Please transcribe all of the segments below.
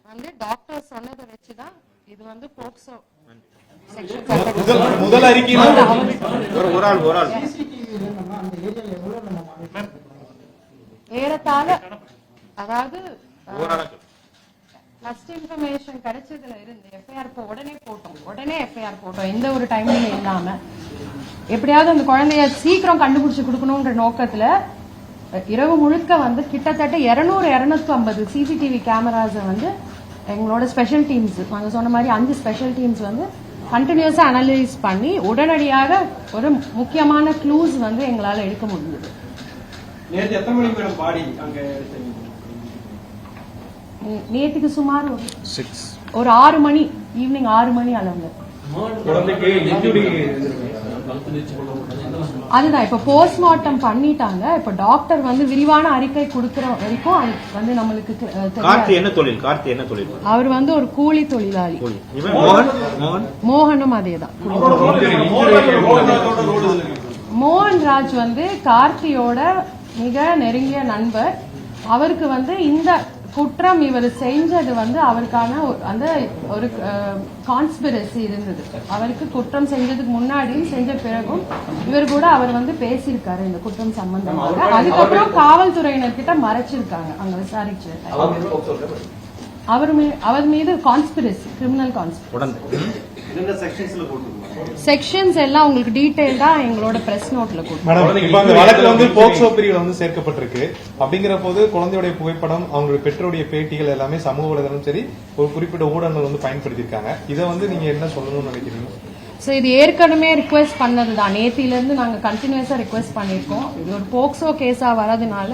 வந்து டாக்டர் சொன்னதை வச்சுதான் இது வந்து போக்சோ முதல் அறிக்கை ஏறத்தாழ அதாவது ஃபர்ஸ்ட் இன்ஃபர்மேஷன் கிடைச்சதுல இருந்து எஃப்ஐஆர் உடனே எஃப்ஐஆர் போட்டோம். எந்த ஒரு டைம்ல இல்லாம எப்படியாவது அந்த குழந்தைய சீக்கிரம் கண்டுபிடிச்சு கொடுக்கணும்ன்ற நோக்கத்துல இரவு முழுக்க வந்து கிட்டத்தட்ட 200-250 சிசிடிவி கேமராஸை வந்து எங்களோட ஸ்பெஷல் டீம்ஸ் நாங்கள் சொன்ன மாதிரி 5 ஸ்பெஷல் டீம்ஸ் வந்து கண்டினியூஸா அனலைஸ் பண்ணி உடனடியாக ஒரு முக்கியமான க்ளூஸ் வந்து எங்களால் எடுக்க முடிஞ்சது. நேற்றுக்கு சுமார் ஒரு 6 மணி ஈவினிங் 6 மணி அளவுங்க. அதுதான் இப்ப போஸ்ட்மார்ட்டம் பண்ணிட்டாங்க. இப்ப டாக்டர் வந்து விரிவான அறிக்கை கொடுக்கிற வரைக்கும் அது வந்து நம்மளுக்கு அவர் வந்து ஒரு கூலி தொழிலாளி. மோகனும் அதேதான். மோகன் ராஜ் வந்து கார்த்தியோட மிக நெருங்கிய நண்பர். அவருக்கு வந்து இந்த குற்றம் இவர் செஞ்சது வந்து அவருக்கான அந்த ஒரு கான்ஸ்பிரசி இருந்தது. அவருக்கு குற்றம் செஞ்சதுக்கு முன்னாடியும் செஞ்ச பிறகும் இவர் கூட அவர் வந்து பேசியிருக்காரு இந்த குற்றம் சம்பந்தமாக. அதுக்கப்புறம் காவல்துறையினர்கிட்ட மறைச்சிருக்காங்க அங்க விசாரிச்சு. அவர் மீது கான்ஸ்பிரசி, கிரிமினல் கான்ஸ்பிரசி செக்ஷன்ஸ் எல்லாம் உங்களுக்கு டீடைல்டா எங்களோட பிரஸ் நோட்ல கொடுத்து வழக்குல வந்து போக்சோ பிரிவுல வந்து சேர்க்கப்பட்டிருக்கு. அப்படிங்கிற போது குழந்தையுடைய புகைப்படம், அவங்களுடைய பெற்றோருடைய பேட்டிகள் எல்லாமே சமூக வலைதளம் சரி ஒரு குறிப்பிட்ட ஊடகங்கள் வந்து பயன்படுத்தியிருக்காங்க. இதை வந்து நீங்க என்ன சொல்லணும்னு நினைக்கிறீங்க? ஸோ இது ஏற்கனவே ரிக்வெஸ்ட் பண்ணதுதான். நேத்திலிருந்து நாங்கள் கண்டினியூஸா ரிக்வெஸ்ட் பண்ணியிருக்கோம். இது ஒரு போக்சோ கேஸா வரதுனால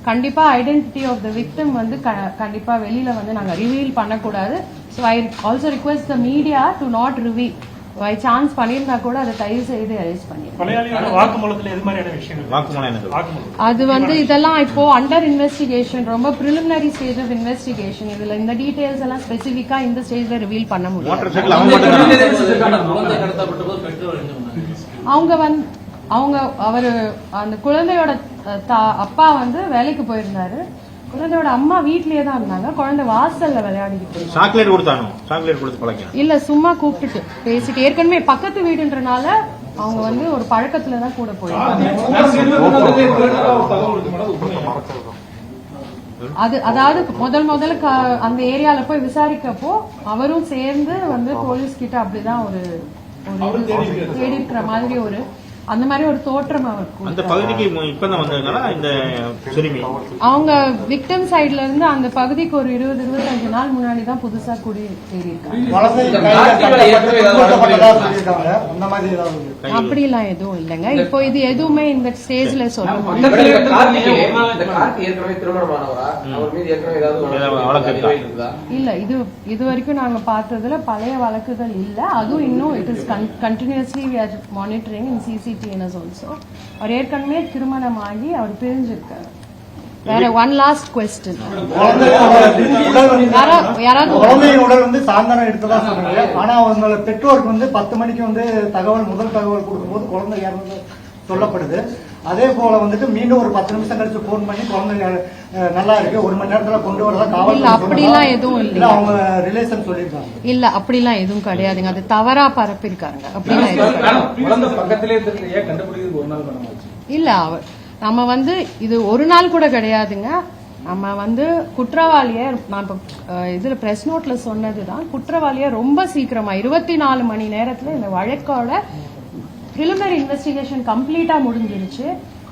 கண்டிப்பா ஐடென்டிட்டி ஆஃப் த விக்டிம் வந்து கண்டிப்பா வெளியில வந்து நாங்கள் ரிவீல் பண்ணக்கூடாது. So I also request the media to not reveal. By chance பண்ணியிருந்தா கூட அதை தயவு செய்து அரெஸ்ட் பண்ணிருக்கோம். அது வந்து இதெல்லாம் இப்போ அண்டர் இன்வெஸ்டிகேஷன், ரொம்ப பிரிலிமினரி ஸ்டேஜ் ஆஃப் இன்வெஸ்டிகேஷன். இதுல இந்த டீடைல்ஸ் எல்லாம் ஸ்பெசிபிக்கா இந்த ஸ்டேஜ்ல ரிவீல் பண்ண முடியும். அவரு அந்த குழந்தையோட அப்பா வந்து வேலைக்கு போயிருந்தாரு. குழந்தையோட அம்மா வீட்லயே தான் இருந்தாங்க. குழந்தை வாசல்ல விளையாடிட்டு சாக்லேட் கொடுத்தாங்க. இல்ல சும்மா கூப்பிட்டுட்டு பேசிட்டு, ஏற்கனவே பக்கத்து வீடுன்றனால அவங்க வந்து ஒரு பழக்கத்துலதான் கூட போயிருக்காங்க. அதாவது முதல்ல அந்த ஏரியால போய் விசாரிக்கப்போ அவரும் சேர்ந்து வந்து போலீஸ் கிட்ட அப்படிதான் ஒரு தேடி இருக்கிற மாதிரி ஒரு அந்த மாதிரி ஒரு தோற்றம் அவருக்கு. அந்த பகுதிக்கு இப்பதான் வந்தாங்களா இந்த சிறுமி? அவங்க விக்டிம் சைடுல இருந்து அந்த பகுதிக்கு ஒரு 20-25 நாள் முன்னாடி தான் புதுசா குடியேறி இருக்காங்க. அப்படிலாம் எதுவும் இல்லைங்க. இப்போ இது எதுவுமே இந்த ஸ்டேஜ்ல சொல்ல இல்ல. இது வரைக்கும் நாங்க பார்த்ததுல பழைய வழக்குகள் இல்ல. அதுவும் இன்னும் it is continuously we are monitoring in CCTNS also. அவர் ஏற்கனவே திருமணம் ஆகி அவர் பிரிஞ்சிருக்காரு. வேற ஒன் லாஸ்ட் குவெஸ்டின், குழந்தையின் உடல் வந்து சாயந்தரம் எடுத்ததா சொன்னாங்க. ஆனா அவங்களோட பெற்றோருக்கு வந்து 10 மணிக்கு வந்து முதல் தகவல் கொடுக்கும்போது குழந்தை இறந்து சொல்லப்படுது. அதே போல வந்துட்டு மீண்டும் ஒரு 10 நிமிஷம் கழிச்சு போன் பண்ணி குழந்தை நல்லா இருக்கு 1 மணி நேரத்துல கொண்டு வரதா காவல். அப்படிலாம் எதுவும் இல்ல. அவங்க ரிலேஷன் சொல்லிருக்காங்க. இல்ல அப்படிலாம் எதுவும் கிடையாதுங்க. அது தவறா பரப்பிருக்காங்க. அப்படிலாம் இல்ல. நம்ம வந்து இது ஒரு நாள் கூட கிடையாதுங்க. நம்ம வந்து குற்றவாளிய நான் இதுல பிரஸ் நோட்ல சொன்னதுதான், குற்றவாளிய ரொம்ப சீக்கிரமா 24 மணி நேரத்துல இந்த வழக்கோட preliminary investigation கம்ப்ளீட்டா முடிஞ்சிருச்சு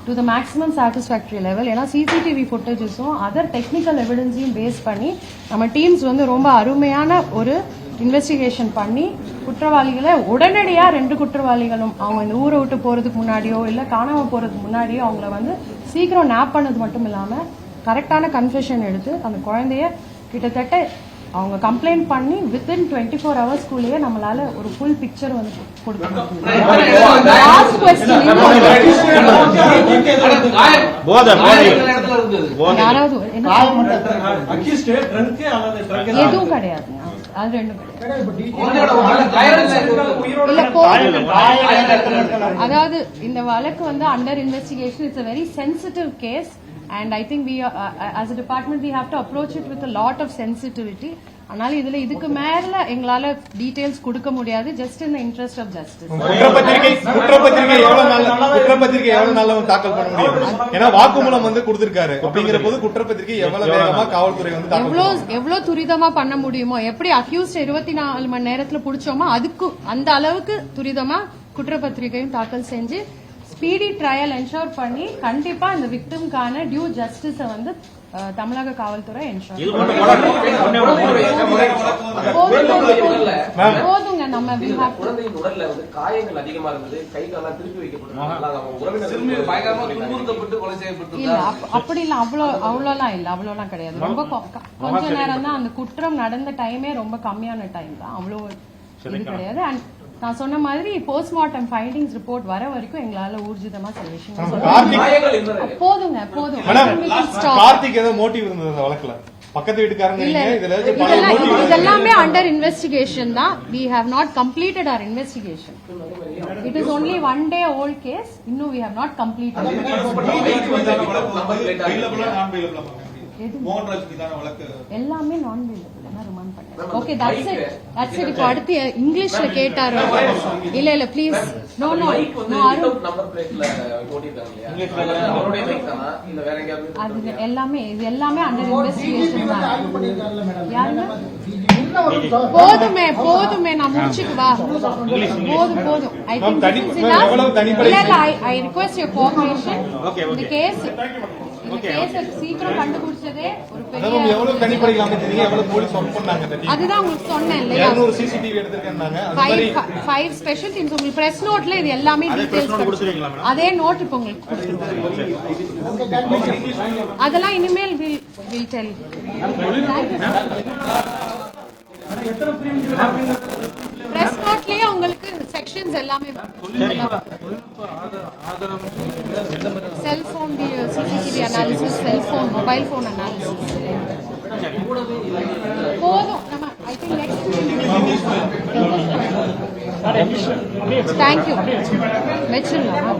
to the maximum satisfactory level. ஏன்னா சிசிடிவி ஃபுட்டேஜஸும் அதர் டெக்னிக்கல் எவிடன்ஸையும் பேஸ் பண்ணி நம்ம டீம்ஸ் வந்து ரொம்ப அருமையான ஒரு இன்வெஸ்டிகேஷன் பண்ணி குற்றவாளிகளை உடனடியா 2 குற்றவாளிகளும் அவங்க இந்த ஊரை விட்டு போறதுக்கு முன்னாடியோ இல்ல காணாம போறதுக்கு முன்னாடியோ அவங்கள வந்து சீக்கிரம் நேப் பண்ணது மட்டும் இல்லாம கரெக்டான கன்ஃபெஷன் எடுத்து அந்த குழந்தைய கிட்டத்தட்ட அவங்க கம்ப்ளைண்ட் பண்ணி வித்தின் 24 ஹவர்ஸ்க்குள்ளேயே நம்மளால ஒரு ஃபுல் பிக்சர் வந்து கொடுக்க முடியும். யாராவது எதுவும் கிடையாது. அது ரெண்டும் அதாவது இந்த வழக்கு வந்து under investigation. It's a very sensitive case and I think we as a department we have to approach it with a lot of sensitivity. அதனால இதுக்கு மேல எங்களால டீடைல்ஸ் கொடுக்க முடியாது. Just in the interest of justice. குற்றப்பத்திரிகை எவ்வளவு நாள்ல தாக்கல் பண்ண முடியும்? ஏன்னா வாக்குமூலம் வந்து கொடுத்திருக்காரு. அப்படிங்கிற போது குற்றப்பத்திரிகை எவ்வளவு வேகமா காவல்துறை வந்து எவ்வளவு துரிதமா பண்ண முடியுமோ, எப்படி அக்யூஸ்ட் 24 மணி நேரத்துல புடிச்சோமோ அதுக்கு அந்த அளவுக்கு துரிதமா குற்றப்பத்திரிகையும் தாக்கல் செஞ்சு ஸ்பீடி ட்ரையல் என்ஷோர் பண்ணி கண்டிப்பா இந்த விக்டிம்கான டியூ ஜஸ்டிஸ வந்து தமிழக காவல்துறை என்ஷோர் போதுங்க. நம்ம குழந்தையின் உடல்ல வந்து காயங்கள் அதிகமா இருந்தது, கை காலெல்லாம் திருப்பி வைக்கப்பட்டது, பயங்கரமா துன்புறுத்தப்பட்டு கொலை செய்யப்பட்டு. இல்ல அப்படி இல்ல, அவ்வளோலாம் கிடையாது. ரொம்ப கொஞ்ச நேரம் தான். அந்த குற்றம் நடந்த டைமே ரொம்ப கம்மியான டைம் தான். அவ்வளோ இது கிடையாது. அண்ட் நான் சொன்ன மாதிரி போஸ்ட்மார்ட்டம் ஃபைண்டிங்ஸ் ரிப்போர்ட் வர வரைக்கும் எங்களால ஊர்ஜிதமா சில விஷயம் போதுங்க. கார்த்திக் ஏதோ மோட்டிவ் இருந்தது அந்த வழக்குல? பக்கத்து வீட்டுக்காரங்க இதெல்லாமே அண்டர் இன்வெஸ்டிகேஷன் தான். we have not completed our investigation. it is only 1 day old case. இன்னும் we have not completed. எல்லாமே நான் அவைலபிள் ரிமாண்ட் பண்ணேன். Okay, that's it. இப்போ அடுத்து இங்கிலீஷ்ல கேட்டாரு. இல்ல ப்ளீஸ். நோ நம்பர் பிளேட்ல ஓடிட்டாங்க. அவருடைய மைக் தானா இல்ல வேற எங்கயாவது? அது எல்லாமே அண்டர் இன்வெஸ்டிகேஷன் தான். போதுமே நான் முடிச்சுக்குவா. போதும். I think I request your cooperation. இந்த கேஸ் சீக்கிரம் கண்டுபிடிச்சதே ஒரு பெரிய. எவ்வளவு தனிப்படைகள் அமைச்சீங்க? எவ்வளவு போலீஸ் ஒர்க் பண்ணாங்க? அதுதான் உங்களுக்கு சொன்னேன் இல்லையா? 200 சிசிடிவி எடுத்துட்டாங்க. 5 ஸ்பெஷல் டீம்ஸ். உங்களுக்கு பிரஸ் நோட்ல இது எல்லாமே டீடைல்ஸ் அதே நோட் இப்போ உங்களுக்கு அதெல்லாம் இனிமேல் வில் டெல். பிரஸ் நோட்லயே உங்களுக்கு செக்ஷன்ஸ் எல்லாமே cellphone CCTV analysis, cellphone mobile phone analysis போதும். நம்ம ஐ திங்க் நெக்ஸ்ட் தேங்க்யூ வச்சிடலாம்.